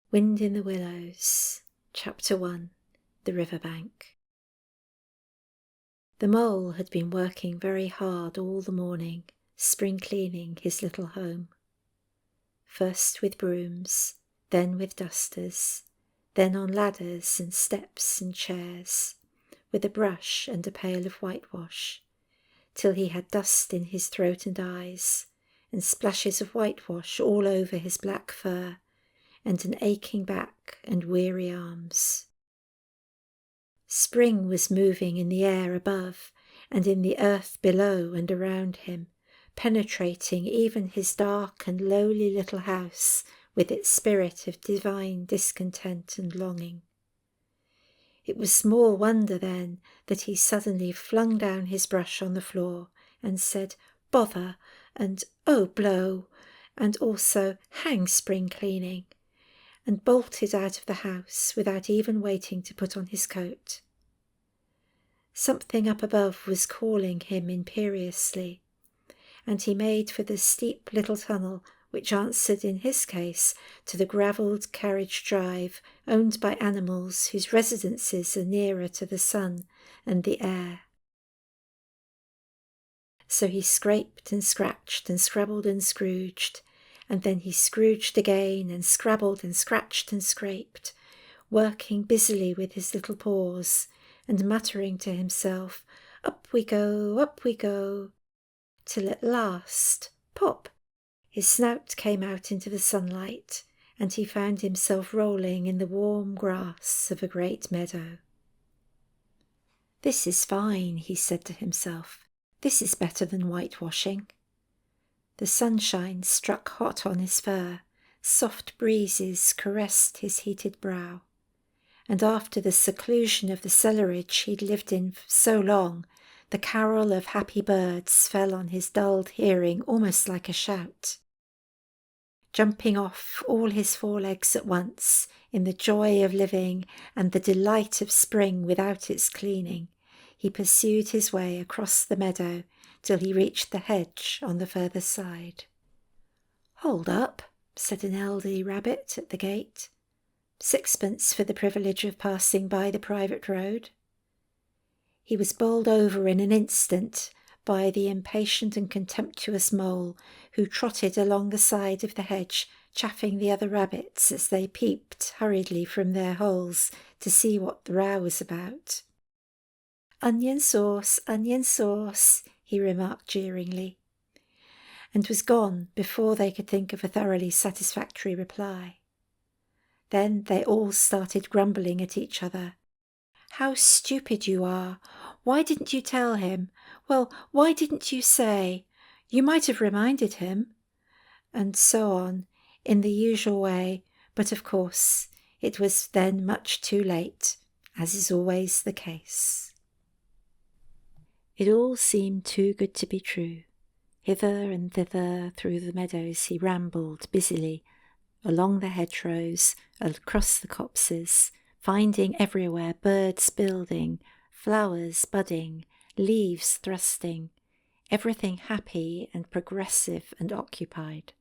Wind in the Willows, Chapter 1, The Riverbank. The mole had been working very hard all the morning, spring cleaning his little home. First with brooms, then with dusters, then on ladders and steps and chairs, with a brush and a pail of whitewash, till he had dust in his throat and eyes, and splashes of whitewash all over his black fur, and an aching back and weary arms. Spring was moving in the air above and in the earth below and around him, penetrating even his dark and lowly little house with its spirit of divine discontent and longing. It was small wonder then that he suddenly flung down his brush on the floor and said, "Bother," and "Oh, blow," and also "Hang spring cleaning," and bolted out of the house without even waiting to put on his coat. Something up above was calling him imperiously, and he made for the steep little tunnel which answered in his case to the gravelled carriage drive owned by animals whose residences are nearer to the sun and the air. So he scraped and scratched and scrabbled and scrooged, and then he scrooged again and scrabbled and scratched and scraped, working busily with his little paws and muttering to himself, "Up we go," till at last, pop, his snout came out into the sunlight, and he found himself rolling in the warm grass of a great meadow. "This is fine," he said to himself. "This is better than whitewashing." The sunshine struck hot on his fur, soft breezes caressed his heated brow, and after the seclusion of the cellarage he'd lived in so long, the carol of happy birds fell on his dulled hearing almost like a shout. Jumping off all his forelegs at once, in the joy of living and the delight of spring without its cleaning, he pursued his way across the meadow till he reached the hedge on the further side. "Hold up," said an elderly rabbit at the gate. "Sixpence for the privilege of passing by the private road." He was bowled over in an instant by the impatient and contemptuous mole, who trotted along the side of the hedge, chaffing the other rabbits as they peeped hurriedly from their holes to see what the row was about. onion sauce," he remarked jeeringly, and was gone before they could think of a thoroughly satisfactory reply. Then they all started grumbling at each other. "How stupid you are! Why didn't you tell him? Well, why didn't you say? You might have reminded him." And so on, in the usual way, but of course it was then much too late, as is always the case. It all seemed too good to be true. Hither and thither through the meadows he rambled busily, along the hedgerows, across the copses, finding everywhere birds building, flowers budding, leaves thrusting, everything happy and progressive and occupied.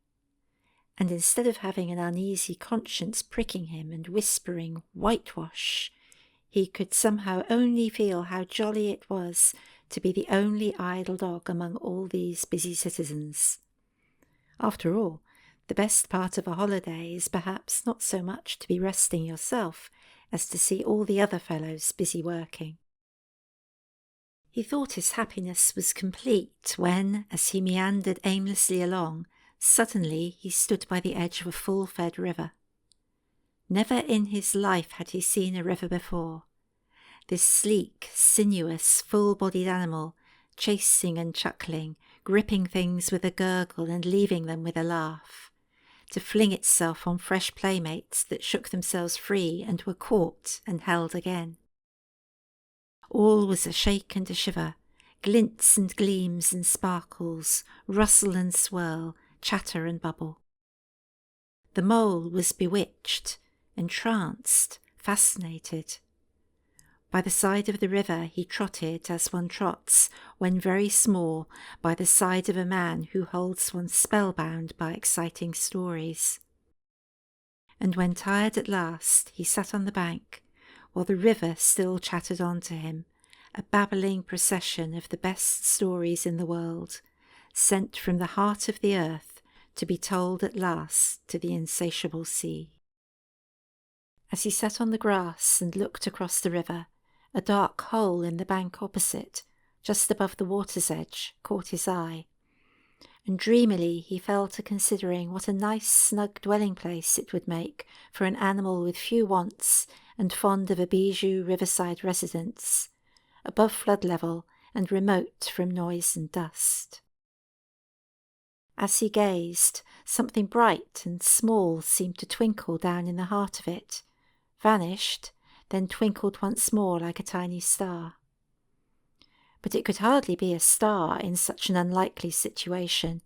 And instead of having an uneasy conscience pricking him and whispering "whitewash," he could somehow only feel how jolly it was to be the only idle dog among all these busy citizens. After all, the best part of a holiday is perhaps not so much to be resting yourself as to see all the other fellows busy working. He thought his happiness was complete when, as he meandered aimlessly along, suddenly he stood by the edge of a full-fed river. Never in his life had he seen a river before. This sleek, sinuous, full-bodied animal, chasing and chuckling, gripping things with a gurgle and leaving them with a laugh, to fling itself on fresh playmates that shook themselves free and were caught and held again. All was a shake and a shiver, glints and gleams and sparkles, rustle and swirl, chatter and bubble. The mole was bewitched, entranced, fascinated. By the side of the river he trotted as one trots, when very small, by the side of a man who holds one spellbound by exciting stories. and when tired at last, he sat on the bank, while the river still chattered on to him, a babbling procession of the best stories in the world, sent from the heart of the earth to be told at last to the insatiable sea. As he sat on the grass and looked across the river, a dark hole in the bank opposite, just above the water's edge, caught his eye, and dreamily he fell to considering what a nice snug dwelling place it would make for an animal with few wants and fond of a bijou riverside residence, above flood level and remote from noise and dust. As he gazed, something bright and small seemed to twinkle down in the heart of it, vanished, then twinkled once more like a tiny star. But it could hardly be a star in such an unlikely situation,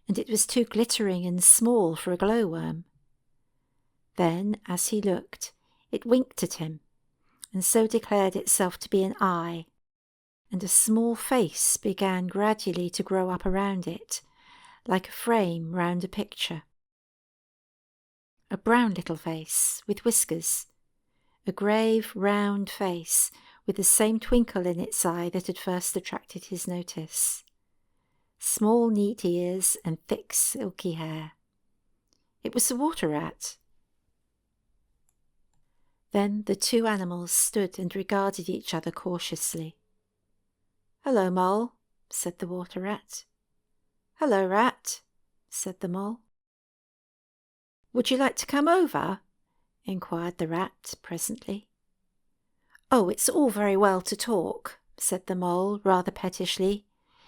and it was too glittering and small for a glowworm. Then, as he looked, it winked at him, and so declared itself to be an eye, and a small face began gradually to grow up around it, like a frame round a picture. A brown little face, with whiskers, a grave, round face, with the same twinkle in its eye that had first attracted his notice. Small neat ears and thick silky hair. It was the water rat. Then the two animals stood and regarded each other cautiously. "Hello, Mole," said the water rat. "Hello, Rat," said the Mole. "Would you like to come over?" inquired the Rat presently. "Oh, it's all very well to talk," said the Mole rather pettishly,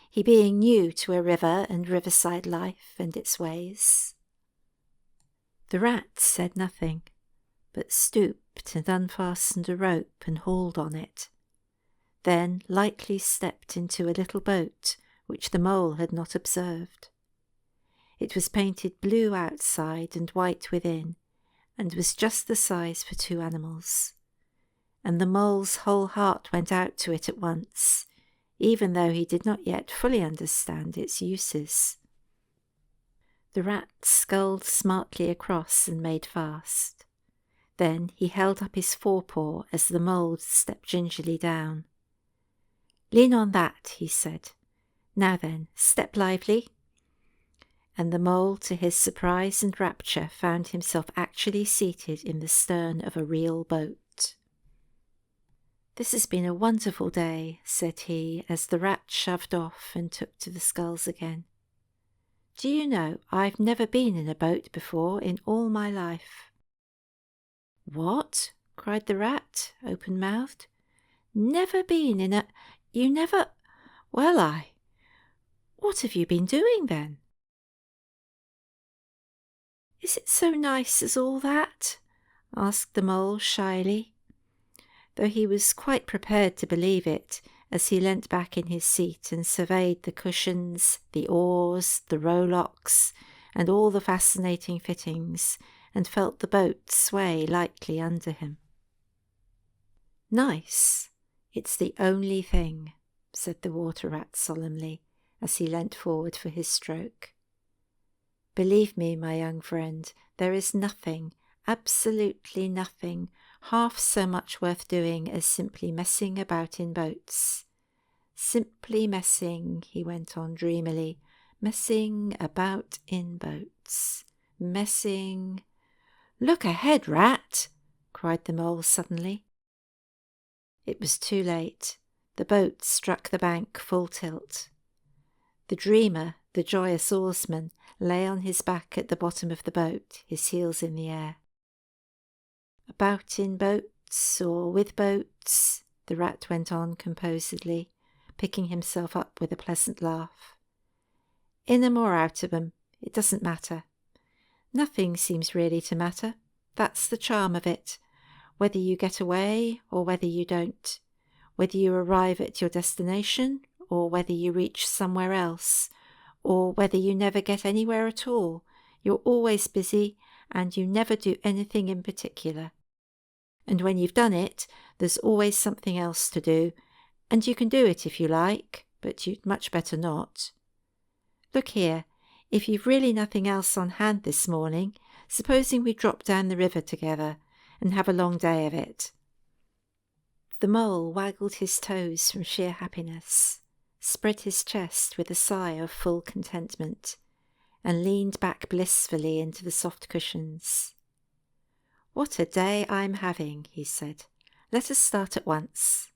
he being new to a river and riverside life and its ways. The Rat said nothing, but stooped and unfastened a rope and hauled on it, then lightly stepped into a little boat which the Mole had not observed. It was painted blue outside and white within, and was just the size for two animals, and the Mole's whole heart went out to it at once, even though he did not yet fully understand its uses. The Rat sculled smartly across and made fast. Then he held up his forepaw as the Mole stepped gingerly down. "Lean on that," he said. "Now then, step lively." And the Mole, to his surprise and rapture, found himself actually seated in the stern of a real boat. "This has been a wonderful day," said he, as the Rat shoved off and took to the sculls again. "Do you know, I've never been in a boat before in all my life." "What?" cried the Rat, open-mouthed. "Never been in a... You never... Well, What have you been doing, then?" "Is it so nice as all that?" asked the Mole shyly, though he was quite prepared to believe it, as he leant back in his seat and surveyed the cushions, the oars, the rowlocks, and all the fascinating fittings, and felt the boat sway lightly under him. "Nice? It's the only thing," said the water rat solemnly, as he leant forward for his stroke. "Believe me, my young friend, there is nothing, absolutely nothing, half so much worth doing as simply messing about in boats. Simply messing," he went on dreamily, "messing about in boats. Messing—" "Look ahead, Rat!" cried the Mole suddenly. It was too late. The boat struck the bank full tilt. The dreamer, the joyous oarsman, lay on his back at the bottom of the boat, his heels in the air. "About in boats, or with boats," the Rat went on composedly, picking himself up with a pleasant laugh. "In 'em or out of 'em, it doesn't matter. Nothing seems really to matter. That's the charm of it. Whether you get away or whether you don't, whether you arrive at your destination or whether you reach somewhere else, or whether you never get anywhere at all, you're always busy and you never do anything in particular. And when you've done it, there's always something else to do, and you can do it if you like, but you'd much better not. Look here, if you've really nothing else on hand this morning, Supposing we drop down the river together and have a long day of it." The mole waggled his toes from sheer happiness, spread his chest with a sigh of full contentment, and leaned back blissfully into the soft cushions. "What a day I'm having," he said. "Let us start at once."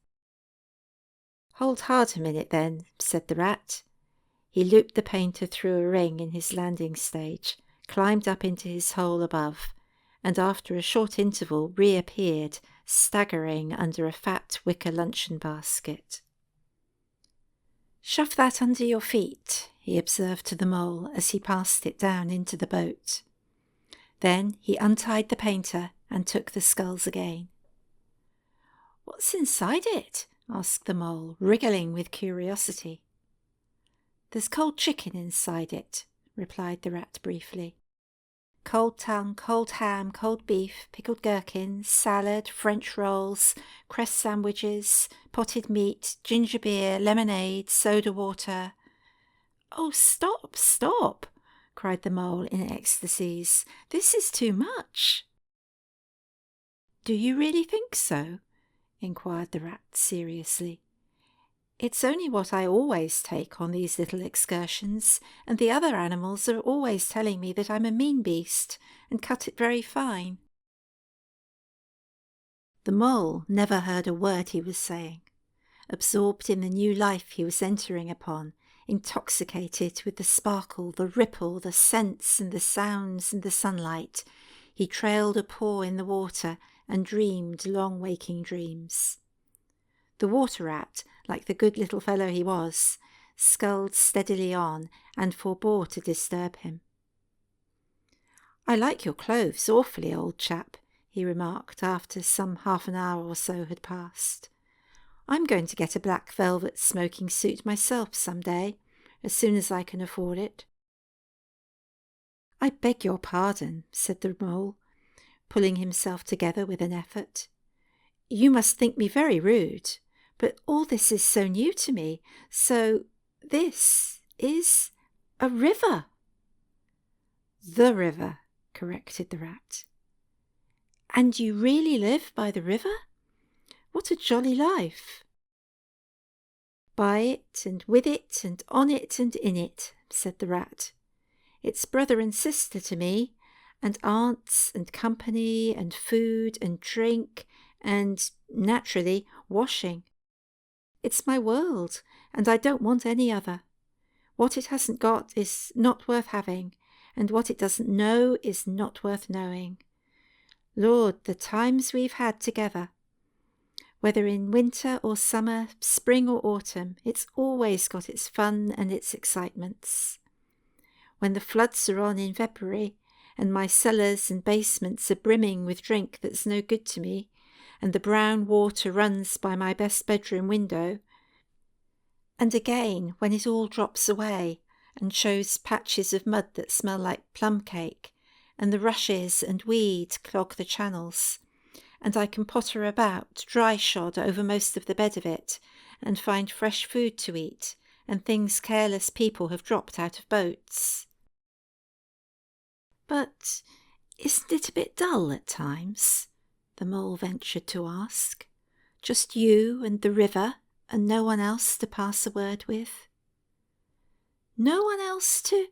"Hold hard a minute then," said the rat. He looped the painter through a ring in his landing stage, climbed up into his hole above, and after a short interval reappeared, staggering under a fat wicker luncheon basket. "Shove that under your feet," he observed to the mole as he passed it down into the boat. Then he untied the painter and took the sculls again. "What's inside it?" asked the mole, wriggling with curiosity. "There's cold chicken inside it," replied the rat briefly. "Cold tongue, cold ham, cold beef, pickled gherkins, salad, French rolls, cress sandwiches, potted meat, ginger beer, lemonade, soda water." "Oh, stop, stop!" cried the mole in ecstasies. "This is too much." "Do you really think so?" inquired the rat seriously. "It's only what I always take on these little excursions, and the other animals are always telling me that I'm a mean beast and cut it very fine." The mole never heard a word he was saying. Absorbed in the new life he was entering upon, intoxicated with the sparkle, the ripple, the scents and the sounds and the sunlight, he trailed a paw in the water and dreamed long waking dreams. The water rat, like the good little fellow he was, sculled steadily on and forbore to disturb him. "I like your clothes awfully, old chap," he remarked after some half an hour or so had passed. "I'm going to get a black velvet smoking suit myself some day, as soon as I can afford it." "I beg your pardon," said the mole, pulling himself together with an effort. "You must think me very rude, but all this is so new to me. So this is a river." "The river," corrected the rat. "And you really live by the river? What a jolly life!" "By it and with it and on it and in it," said the rat. "It's brother and sister to me, and aunts and company and food and drink and, naturally, washing. It's my world, and I don't want any other. What it hasn't got is not worth having, and what it doesn't know is not worth knowing. Lord, the times we've had together! Whether in winter or summer, spring or autumn, it's always got its fun and its excitements. When the floods are on in February, and my cellars and basements are brimming with drink that's no good to me, and the brown water runs by my best bedroom window, and again when it all drops away and shows patches of mud that smell like plum cake, and the rushes and weed clog the channels, and I can potter about dry-shod over most of the bed of it, and find fresh food to eat, and things careless people have dropped out of boats." "But isn't it a bit dull at times?" the mole ventured to ask. "Just you and the river, and no one else to pass a word with?" "No one else to—"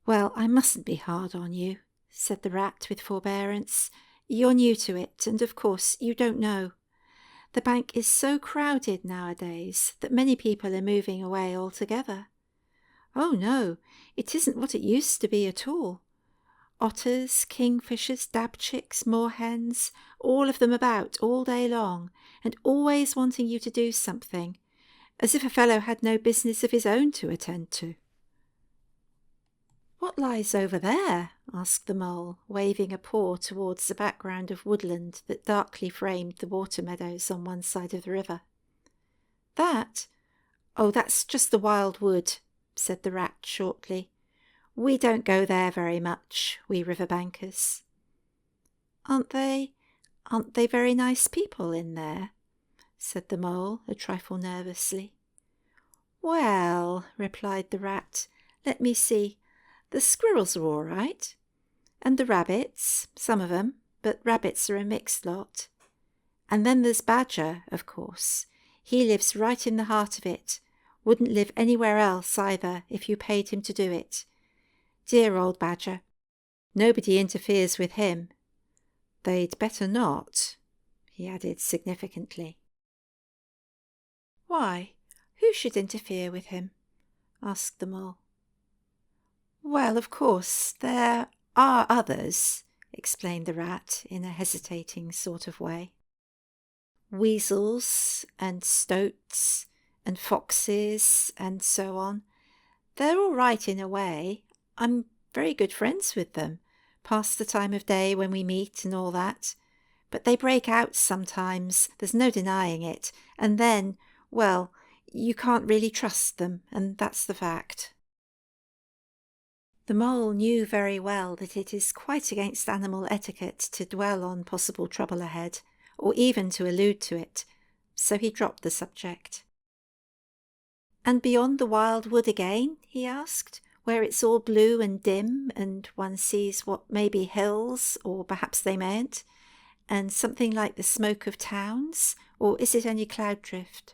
"Well, I mustn't be hard on you," said the rat with forbearance. "You're new to it, and of course you don't know. The bank is so crowded nowadays that many people are moving away altogether. Oh no, it isn't what it used to be at all. Otters, kingfishers, dabchicks, moorhens, all of them about all day long, and always wanting you to do something, as if a fellow had no business of his own to attend to." "What lies over there?" asked the mole, waving a paw towards the background of woodland that darkly framed the water meadows on one side of the river. "That? Oh, that's just the wild wood," said the rat shortly. "We don't go there very much, we riverbankers." Aren't they very nice people in there?" said the mole, a trifle nervously. "Well," replied the rat, "let me see. The squirrels are all right, And the rabbits, some of them, but rabbits are a mixed lot. And then there's Badger, of course. He lives right in the heart of it. Wouldn't live anywhere else either if you paid him to do it. Dear old Badger. Nobody interferes with him. They'd better not, he added significantly. Why, who should interfere with him? Asked the Mole. Well, of course, there are others, explained the Rat in a hesitating sort of way. Weasels and stoats and foxes and so on. They're all right in a way. I'm very good friends with them, past the time of day when we meet and all that. But they break out sometimes, there's no denying it, and then, well, you can't really trust them, and that's the fact. The Mole knew very well that it is quite against animal etiquette to dwell on possible trouble ahead, or even to allude to it, so he dropped the subject. And beyond the wild wood again, he asked, where it's all blue and dim, and one sees what may be hills, or perhaps they mayn't, and something like the smoke of towns, or is it only cloud drift?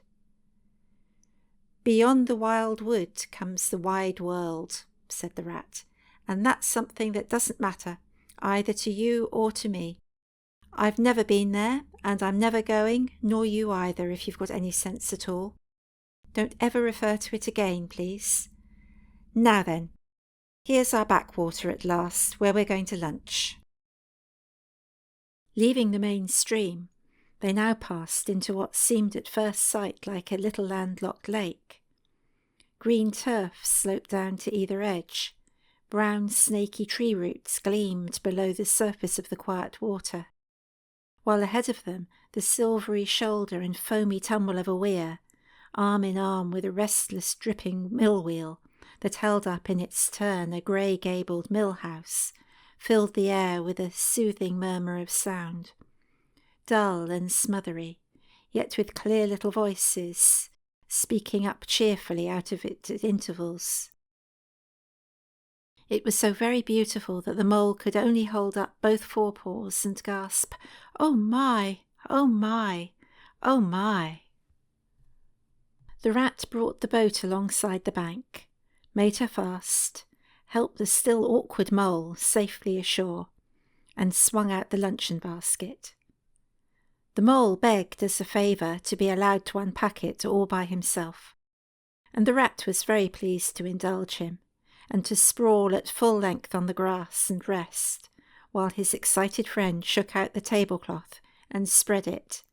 Beyond the wild wood comes the wide world, said the Rat, and that's something that doesn't matter, either to you or to me. I've never been there, and I'm never going, nor you either, if you've got any sense at all. Don't ever refer to it again, please. Now then, here's our backwater at last, where we're going to lunch. Leaving the main stream, they now passed into what seemed at first sight like a little landlocked lake. Green turf sloped down to either edge. Brown snaky tree roots gleamed below the surface of the quiet water, while ahead of them the silvery shoulder and foamy tumble of a weir, arm in arm with a restless dripping mill wheel that held up in its turn a grey-gabled mill house, filled the air with a soothing murmur of sound, dull and smothery, yet with clear little voices, speaking up cheerfully out of it at intervals. It was so very beautiful that the Mole could only hold up both forepaws and gasp, "Oh my! Oh my! Oh my!" The Rat brought the boat alongside the bank, made her fast, helped the still awkward Mole safely ashore, and swung out the luncheon basket. The Mole begged as a favour to be allowed to unpack it all by himself, and the Rat was very pleased to indulge him, and to sprawl at full length on the grass and rest, while his excited friend shook out the tablecloth and spread it,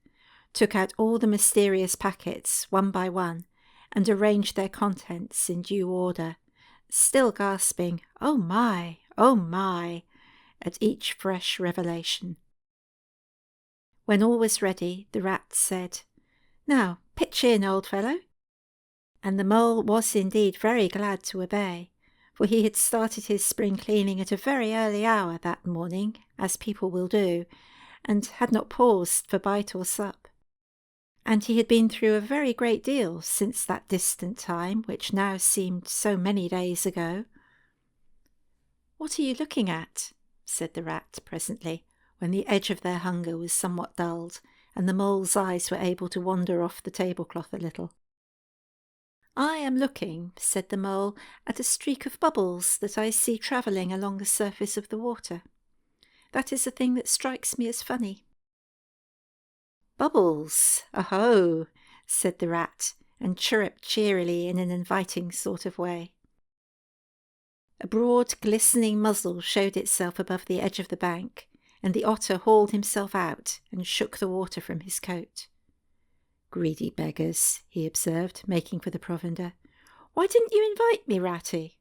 took out all the mysterious packets one by one, and arranged their contents in due order, still gasping, "Oh my! Oh my!" at each fresh revelation. When all was ready, the Rat said, "Now, pitch in, old fellow." And the Mole was indeed very glad to obey, for he had started his spring cleaning at a very early hour that morning, as people will do, and had not paused for bite or sup. And he had been through a very great deal since that distant time which now seemed so many days ago. "What are you looking at?" said the Rat presently, when the edge of their hunger was somewhat dulled, and the Mole's eyes were able to wander off the tablecloth a little. "I am looking," said the Mole, "at a streak of bubbles that I see travelling along the surface of the water. That is a thing that strikes me as funny." "Bubbles, aho!" said the Rat, and chirruped cheerily in an inviting sort of way. A broad, glistening muzzle showed itself above the edge of the bank, and the Otter hauled himself out and shook the water from his coat. "Greedy beggars," he observed, making for the provender. "Why didn't you invite me, Ratty?"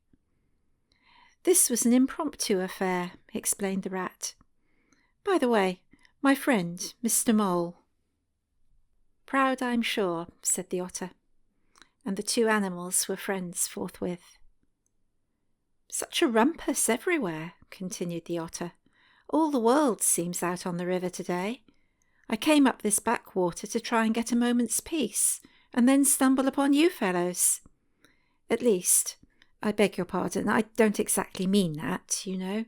"This was an impromptu affair," explained the Rat. "By the way, my friend, Mr. Mole." "Proud, I'm sure," said the Otter, and the two animals were friends forthwith. "Such a rumpus everywhere," continued the Otter. "All the world seems out on the river today. I came up this backwater to try and get a moment's peace, and then stumble upon you fellows. At least, I beg your pardon, I don't exactly mean that, you know."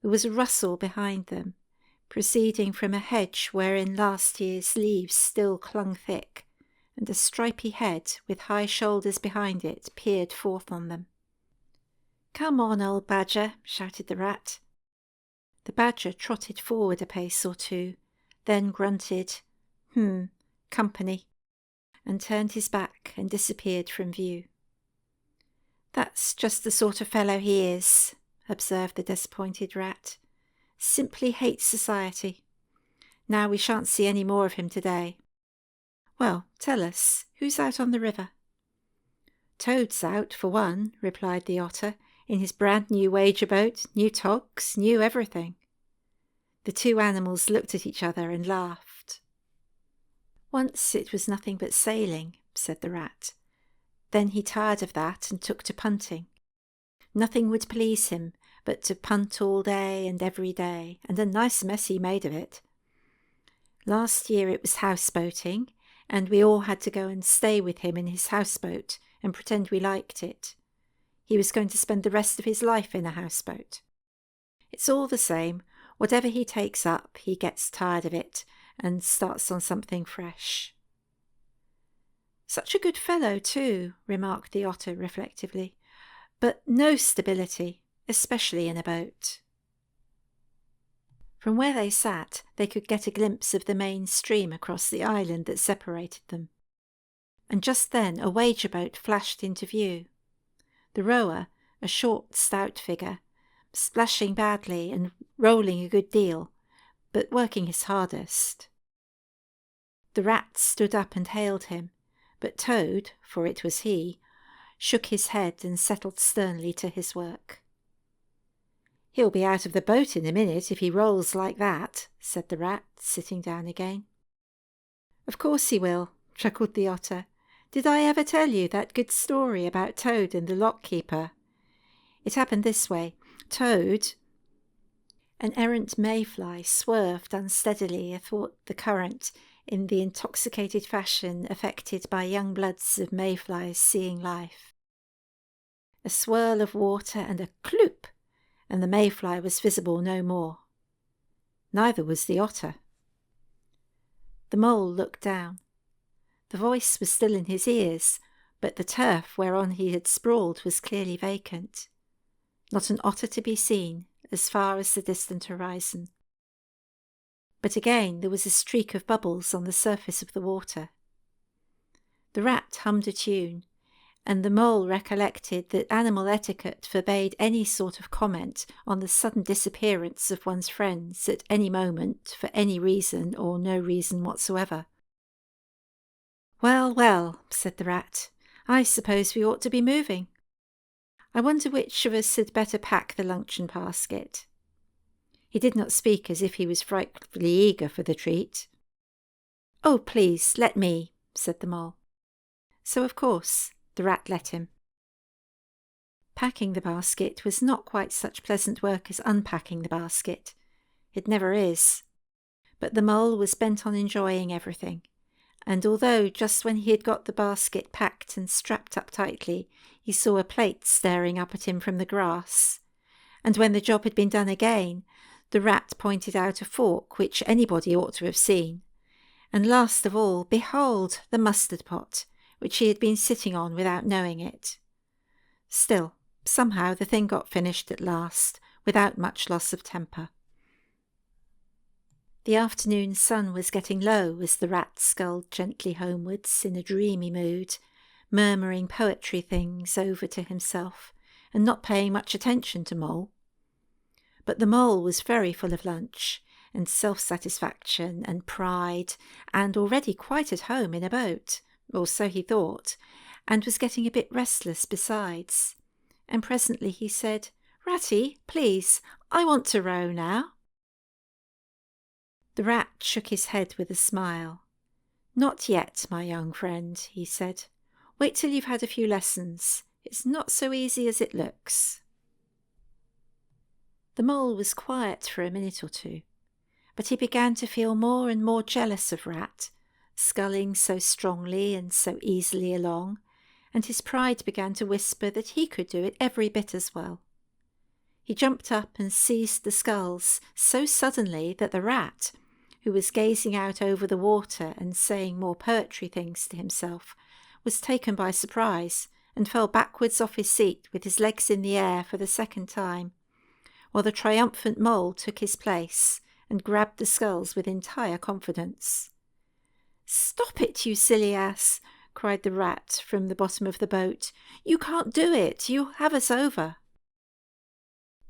There was a rustle behind them, proceeding from a hedge wherein last year's leaves still clung thick, and a stripy head with high shoulders behind it peered forth on them. "Come on, old badger," shouted the rat. The badger trotted forward a pace or two, then grunted, company," and turned his back and disappeared from view. "That's just the sort of fellow he is," observed the disappointed rat. "Simply hates society. Now we shan't see any more of him today. Well, tell us, who's out on the river?" "Toad's out, for one," replied the otter, "in his brand-new wager-boat, new togs, new everything." The two animals looked at each other and laughed. "Once it was nothing but sailing," said the rat. "Then he tired of that and took to punting. Nothing would please him but to punt all day and every day, and a nice mess he made of it. Last year it was houseboating, and we all had to go and stay with him in his houseboat and pretend we liked it. He was going to spend the rest of his life in a houseboat. It's all the same. Whatever he takes up, he gets tired of it and starts on something fresh." "Such a good fellow, too," remarked the otter reflectively, "but no stability, especially in a boat." From where they sat, they could get a glimpse of the main stream across the island that separated them. And just then a wager-boat flashed into view. The rower, a short, stout figure, splashing badly and rolling a good deal, but working his hardest. The rat stood up and hailed him, but Toad, for it was he, shook his head and settled sternly to his work. "He'll be out of the boat in a minute if he rolls like that," said the rat, sitting down again. "Of course he will," chuckled the otter. "Did I ever tell you that good story about Toad and the lock-keeper? It happened this way. Toad—" An errant mayfly swerved unsteadily athwart the current in the intoxicated fashion affected by young bloods of mayflies seeing life. A swirl of water and a kloop, and the mayfly was visible no more. Neither was the otter. The mole looked down. The voice was still in his ears, but the turf whereon he had sprawled was clearly vacant. Not an otter to be seen, as far as the distant horizon. But again there was a streak of bubbles on the surface of the water. The rat hummed a tune, and the mole recollected that animal etiquette forbade any sort of comment on the sudden disappearance of one's friends at any moment for any reason or no reason whatsoever. "Well, well," said the rat, "I suppose we ought to be moving. I wonder which of us had better pack the luncheon basket." He did not speak as if he was frightfully eager for the treat. "Oh, please, let me," said the mole. So, of course, the rat let him. Packing the basket was not quite such pleasant work as unpacking the basket. It never is. But the mole was bent on enjoying everything, and although just when he had got the basket packed and strapped up tightly, he saw a plate staring up at him from the grass, and when the job had been done again, the rat pointed out a fork which anybody ought to have seen, and last of all, behold, the mustard pot, which he had been sitting on without knowing it. Still, somehow the thing got finished at last, without much loss of temper. The afternoon sun was getting low as the rat sculled gently homewards in a dreamy mood, murmuring poetry things over to himself, and not paying much attention to Mole. But the mole was very full of lunch, and self-satisfaction and pride, and already quite at home in a boat, or so he thought, and was getting a bit restless besides. And presently he said, "Ratty, please, I want to row now." The rat shook his head with a smile. "Not yet, my young friend," he said. "Wait till you've had a few lessons. It's not so easy as it looks." The mole was quiet for a minute or two, but he began to feel more and more jealous of Rat, sculling so strongly and so easily along, and his pride began to whisper that he could do it every bit as well. He jumped up and seized the sculls so suddenly that the rat, who was gazing out over the water and saying more poetry things to himself, was taken by surprise and fell backwards off his seat with his legs in the air for the second time, while the triumphant mole took his place and grabbed the sculls with entire confidence. "Stop it, you silly ass!" cried the rat from the bottom of the boat. "You can't do it! You'll have us over!"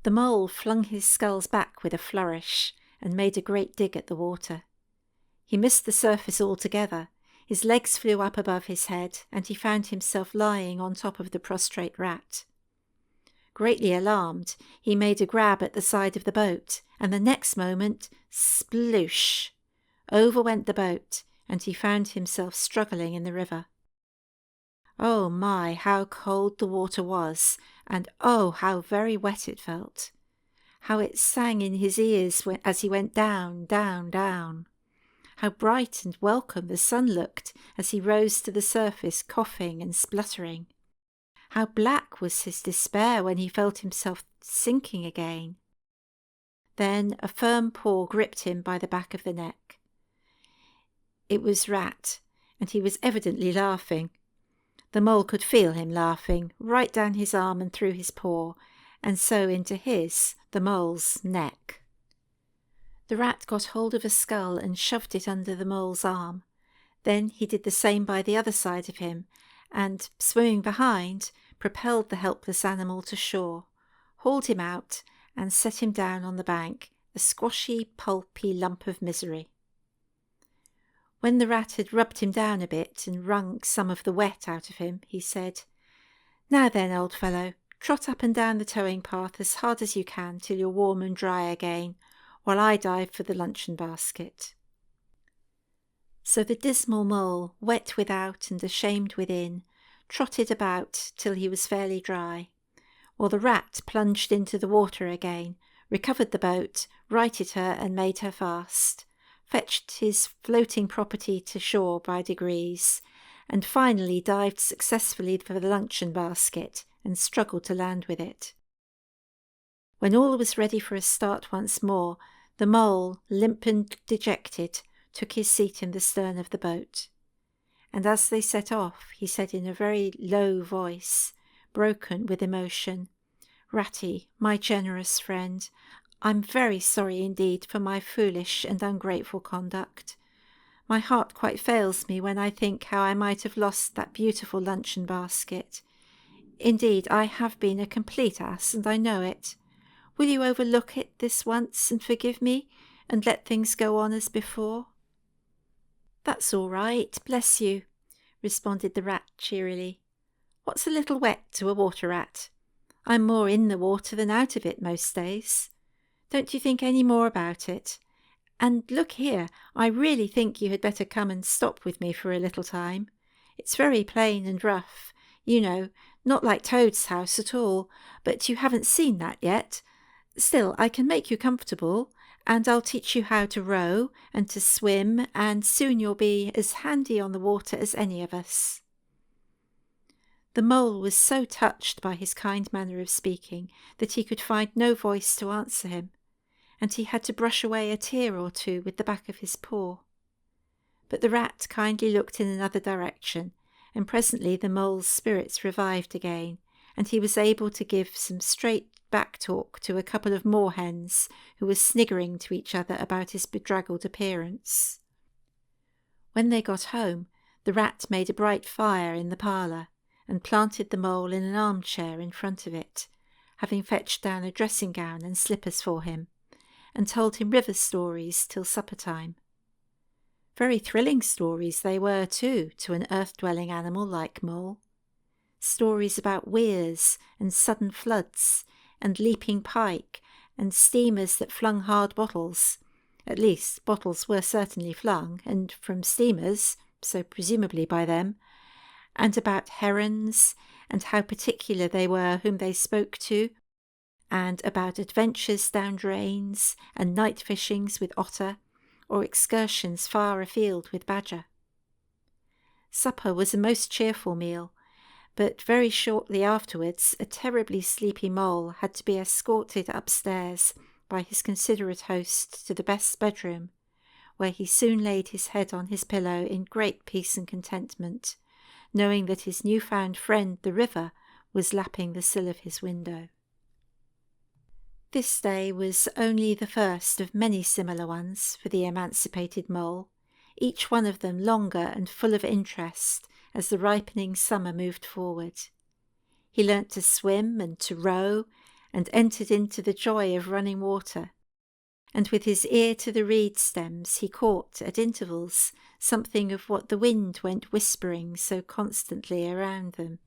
The mole flung his sculls back with a flourish and made a great dig at the water. He missed the surface altogether. His legs flew up above his head, and he found himself lying on top of the prostrate rat. Greatly alarmed, he made a grab at the side of the boat, and the next moment, sploosh! Over went the boat, and he found himself struggling in the river. Oh my, how cold the water was, and oh, how very wet it felt. How it sang in his ears as he went down, down, down. How bright and welcome the sun looked as he rose to the surface, coughing and spluttering. How black was his despair when he felt himself sinking again. Then a firm paw gripped him by the back of the neck. It was Rat, and he was evidently laughing. The mole could feel him laughing, right down his arm and through his paw, and so into his, the mole's, neck. The rat got hold of a skull and shoved it under the mole's arm. Then he did the same by the other side of him, and, swimming behind, propelled the helpless animal to shore, hauled him out, and set him down on the bank, a squashy, pulpy lump of misery. When the rat had rubbed him down a bit and wrung some of the wet out of him, he said, "Now then, old fellow, trot up and down the towing path as hard as you can till you're warm and dry again, while I dive for the luncheon basket." So the dismal mole, wet without and ashamed within, trotted about till he was fairly dry, while the rat plunged into the water again, recovered the boat, righted her and made her fast, fetched his floating property to shore by degrees, and finally dived successfully for the luncheon basket and struggled to land with it. When all was ready for a start once more, the mole, limp and dejected, took his seat in the stern of the boat. And as they set off, he said in a very low voice, broken with emotion, "Ratty, my generous friend, I'm very sorry indeed for my foolish and ungrateful conduct. My heart quite fails me when I think how I might have lost that beautiful luncheon basket. Indeed, I have been a complete ass, and I know it. Will you overlook it this once and forgive me, and let things go on as before?" "That's all right, bless you," responded the rat cheerily. "What's a little wet to a water rat? I'm more in the water than out of it most days. Don't you think any more about it. And look here, I really think you had better come and stop with me for a little time. It's very plain and rough, you know, not like Toad's house at all, but you haven't seen that yet. Still, I can make you comfortable, and I'll teach you how to row and to swim, and soon you'll be as handy on the water as any of us." The mole was so touched by his kind manner of speaking that he could find no voice to answer him, and he had to brush away a tear or two with the back of his paw. But the rat kindly looked in another direction, and presently the mole's spirits revived again, and he was able to give some straight back talk to a couple of moorhens who were sniggering to each other about his bedraggled appearance. When they got home, the rat made a bright fire in the parlour, and planted the mole in an armchair in front of it, having fetched down a dressing-gown and slippers for him, and told him river stories till supper-time. Very thrilling stories they were, too, to an earth-dwelling animal like mole. Stories about weirs and sudden floods, and leaping pike, and steamers that flung hard bottles. At least, bottles were certainly flung, and from steamers, so presumably by them, and about herons, and how particular they were whom they spoke to, and about adventures down drains, and night fishings with otter, or excursions far afield with badger. Supper was a most cheerful meal, but very shortly afterwards a terribly sleepy mole had to be escorted upstairs by his considerate host to the best bedroom, where he soon laid his head on his pillow in great peace and contentment, knowing that his new-found friend the river was lapping the sill of his window. This day was only the first of many similar ones for the emancipated mole, each one of them longer and full of interest as the ripening summer moved forward. He learnt to swim and to row, and entered into the joy of running water, and with his ear to the reed stems he caught at intervals something of what the wind went whispering so constantly around them.